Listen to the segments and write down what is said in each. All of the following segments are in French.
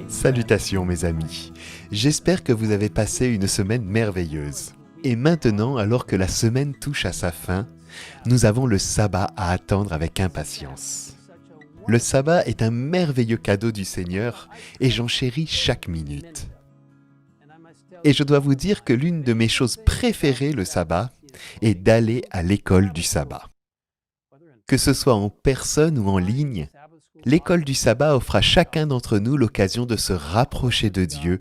Salutations mes amis, j'espère que vous avez passé une semaine merveilleuse. Et maintenant, alors que la semaine touche à sa fin, nous avons le sabbat à attendre avec impatience. Le sabbat est un merveilleux cadeau du Seigneur et j'en chéris chaque minute. Et je dois vous dire que l'une de mes choses préférées le sabbat est d'aller à l'école du sabbat. Que ce soit en personne ou en ligne, l'école du sabbat offre à chacun d'entre nous l'occasion de se rapprocher de Dieu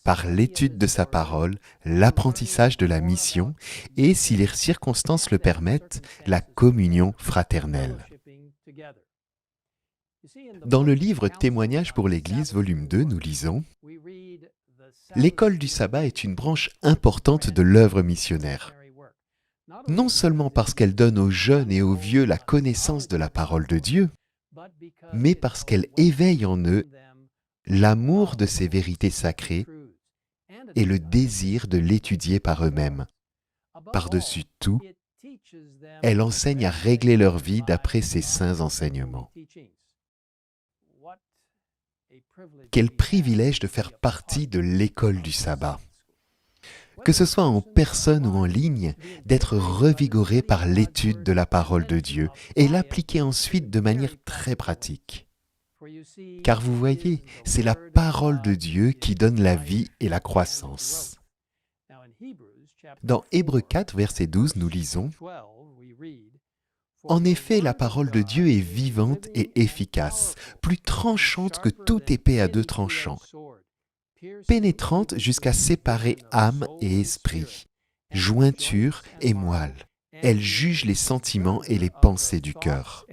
par l'étude de sa parole, l'apprentissage de la mission et, si les circonstances le permettent, la communion fraternelle. Dans le livre Témoignages pour l'Église, volume 2, nous lisons « L'école du sabbat est une branche importante de l'œuvre missionnaire. Non seulement parce qu'elle donne aux jeunes et aux vieux la connaissance de la parole de Dieu, mais parce qu'elle éveille en eux l'amour de ces vérités sacrées et le désir de l'étudier par eux-mêmes. Par-dessus tout, elle enseigne à régler leur vie d'après ses saints enseignements. » Quel privilège de faire partie de l'école du sabbat. Que ce soit en personne ou en ligne, d'être revigoré par l'étude de la parole de Dieu et l'appliquer ensuite de manière très pratique. Car vous voyez, c'est la parole de Dieu qui donne la vie et la croissance. Dans Hébreux 4, verset 12, nous lisons « En effet, la parole de Dieu est vivante et efficace, plus tranchante que toute épée à deux tranchants, pénétrante jusqu'à séparer âme et esprit, jointure et moelle. Elle juge les sentiments et les pensées du cœur. »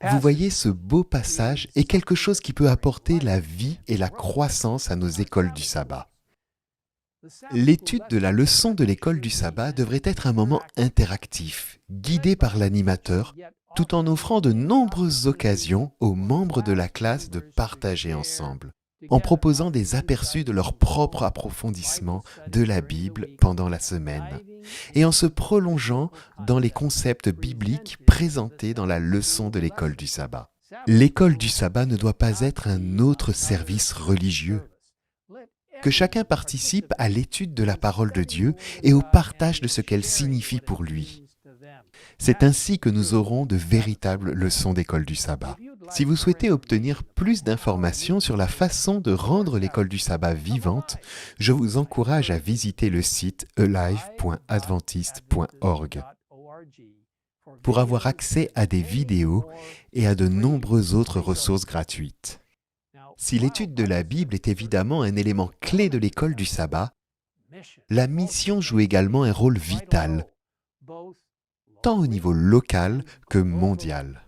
Vous voyez, ce beau passage est quelque chose qui peut apporter la vie et la croissance à nos écoles du sabbat. L'étude de la leçon de l'école du sabbat devrait être un moment interactif, guidé par l'animateur, tout en offrant de nombreuses occasions aux membres de la classe de partager ensemble, en proposant des aperçus de leur propre approfondissement de la Bible pendant la semaine, et en se prolongeant dans les concepts bibliques présentés dans la leçon de l'école du sabbat. L'école du sabbat ne doit pas être un autre service religieux. Que chacun participe à l'étude de la parole de Dieu et au partage de ce qu'elle signifie pour lui. C'est ainsi que nous aurons de véritables leçons d'école du sabbat. Si vous souhaitez obtenir plus d'informations sur la façon de rendre l'école du sabbat vivante, je vous encourage à visiter le site alive.adventiste.org pour avoir accès à des vidéos et à de nombreuses autres ressources gratuites. Si l'étude de la Bible est évidemment un élément clé de l'école du sabbat, la mission joue également un rôle vital, tant au niveau local que mondial.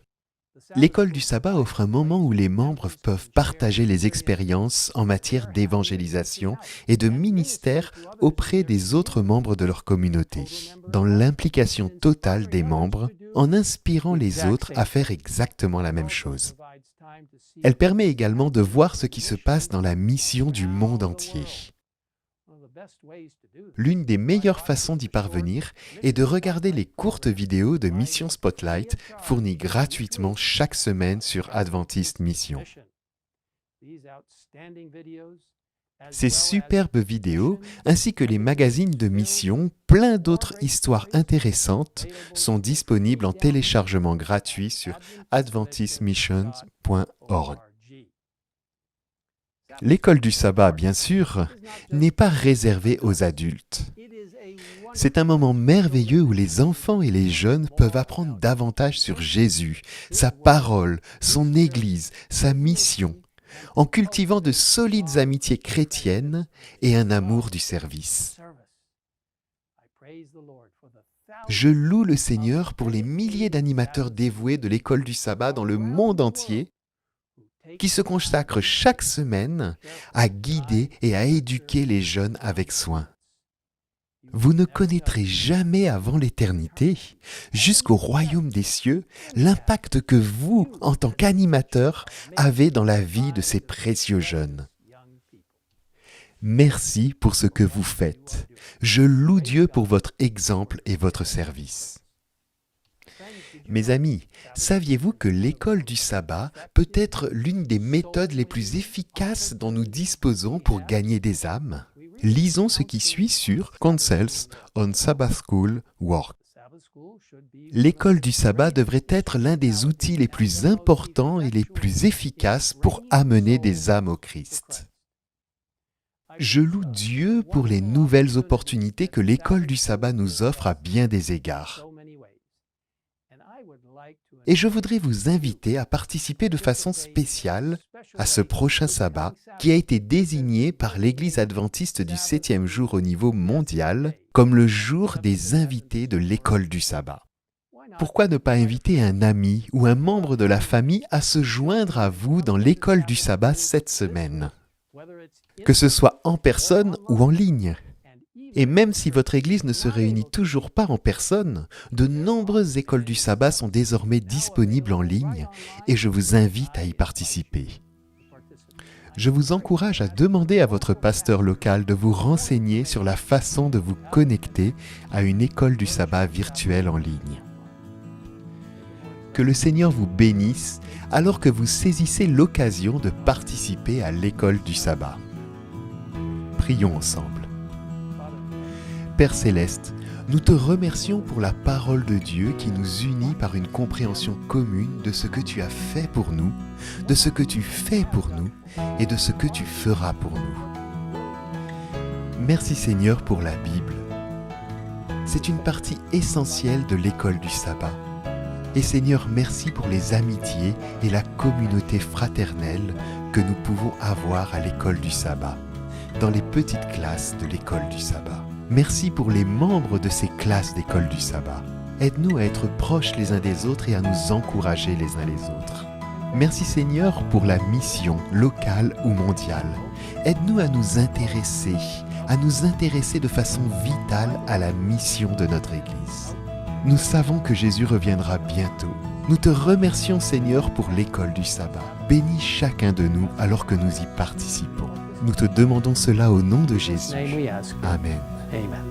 L'école du sabbat offre un moment où les membres peuvent partager les expériences en matière d'évangélisation et de ministère auprès des autres membres de leur communauté, dans l'implication totale des membres, en inspirant les autres à faire exactement la même chose. Elle permet également de voir ce qui se passe dans la mission du monde entier. L'une des meilleures façons d'y parvenir est de regarder les courtes vidéos de Mission Spotlight fournies gratuitement chaque semaine sur Adventist Mission. Ces superbes vidéos, ainsi que les magazines de mission, plein d'autres histoires intéressantes, sont disponibles en téléchargement gratuit sur adventistmissions.org. L'école du sabbat, bien sûr, n'est pas réservée aux adultes. C'est un moment merveilleux où les enfants et les jeunes peuvent apprendre davantage sur Jésus, sa parole, son Église, sa mission, en cultivant de solides amitiés chrétiennes et un amour du service. Je loue le Seigneur pour les milliers d'animateurs dévoués de l'école du sabbat dans le monde entier qui se consacrent chaque semaine à guider et à éduquer les jeunes avec soin. Vous ne connaîtrez jamais avant l'éternité, jusqu'au royaume des cieux, l'impact que vous, en tant qu'animateur, avez dans la vie de ces précieux jeunes. Merci pour ce que vous faites. Je loue Dieu pour votre exemple et votre service. Mes amis, saviez-vous que l'école du sabbat peut être l'une des méthodes les plus efficaces dont nous disposons pour gagner des âmes? Lisons ce qui suit sur Counsels on Sabbath School Work. L'école du sabbat devrait être l'un des outils les plus importants et les plus efficaces pour amener des âmes au Christ. Je loue Dieu pour les nouvelles opportunités que l'école du sabbat nous offre à bien des égards. Et je voudrais vous inviter à participer de façon spéciale à ce prochain sabbat qui a été désigné par l'Église adventiste du 7e jour au niveau mondial comme le jour des invités de l'école du sabbat. Pourquoi ne pas inviter un ami ou un membre de la famille à se joindre à vous dans l'école du sabbat cette semaine? Que ce soit en personne ou en ligne. Et même si votre église ne se réunit toujours pas en personne, de nombreuses écoles du sabbat sont désormais disponibles en ligne et je vous invite à y participer. Je vous encourage à demander à votre pasteur local de vous renseigner sur la façon de vous connecter à une école du sabbat virtuelle en ligne. Que le Seigneur vous bénisse alors que vous saisissez l'occasion de participer à l'école du sabbat. Prions ensemble. Père Céleste, nous te remercions pour la parole de Dieu qui nous unit par une compréhension commune de ce que tu as fait pour nous, de ce que tu fais pour nous et de ce que tu feras pour nous. Merci Seigneur pour la Bible. C'est une partie essentielle de l'école du sabbat. Et Seigneur, merci pour les amitiés et la communauté fraternelle que nous pouvons avoir à l'école du sabbat, dans les petites classes de l'école du sabbat. Merci pour les membres de ces classes d'école du sabbat. Aide-nous à être proches les uns des autres et à nous encourager les uns les autres. Merci Seigneur pour la mission locale ou mondiale. Aide-nous à nous intéresser de façon vitale à la mission de notre Église. Nous savons que Jésus reviendra bientôt. Nous te remercions Seigneur pour l'école du sabbat. Bénis chacun de nous alors que nous y participons. Nous te demandons cela au nom de Jésus. Amen. Amen.